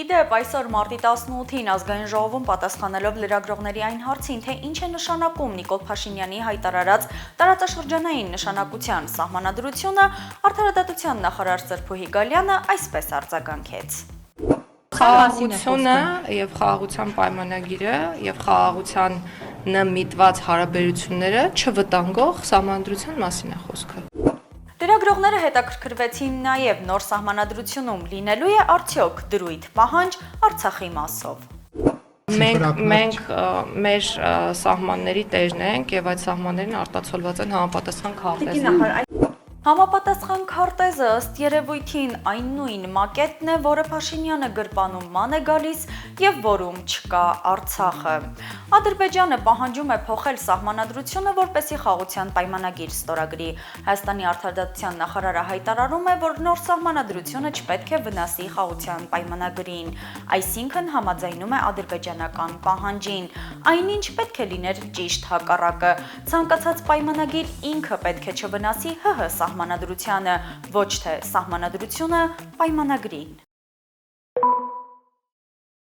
Իդեպ այսօր մարտի 18-ին ազգային ժողովում պատասխանելով լրագրողների այն հարցին, թե ինչ է նշանակում Նիկոլ Փաշինյանի հայտարարած տարածաշրջանային նշանակության սահմանադրությունը, Արդարադատության նախարար Սրփուհի Գալյանը այսպես արձագանքեց. Խաղաղությունը եւ խաղաղության պայմանագիրը եւ խաղաղության միտված հարաբերությունները չվտանգող սահմանադրության մասին է խոսքը։ Լրագրողները հետաքրքրվեցին նաև նոր սահմանադրությունում լինելու է արդյոք դրույթ պահանջ Արցախի մասով։ Մենք մեր սահմանների տերն ենք եւ այդ սահմաններն արտացոլված են համապատասխան քարտեզում։ Համապատասխան քարտեզը ըստ երևույթին այն նույն մակետն է, որը Փաշինյանը գրպանում ման է գալիս եւ որում չկա Արցախը։ Ադրբեջանը պահանջում է փոխել սահմանադրությունը, որպեսզի խաղաղության պայմանագիր ստորագրի։ Հայաստանի արդարադատության նախարարը հայտարարում է, որ նոր սահմանադրությունը չպետք է վնասի խաղաղության պայմանագրին, այսինքն համաձայնում է ադրբեջանական պահանջին։ Այնինչ պետք է լիներ ճիշտ հակառակը։ Ցանկացած պայմանագիր ինքը պետք է չվնասի ՀՀ սահմանադրությանը, ոչ թե սահմանադրությունը պայմանագրին։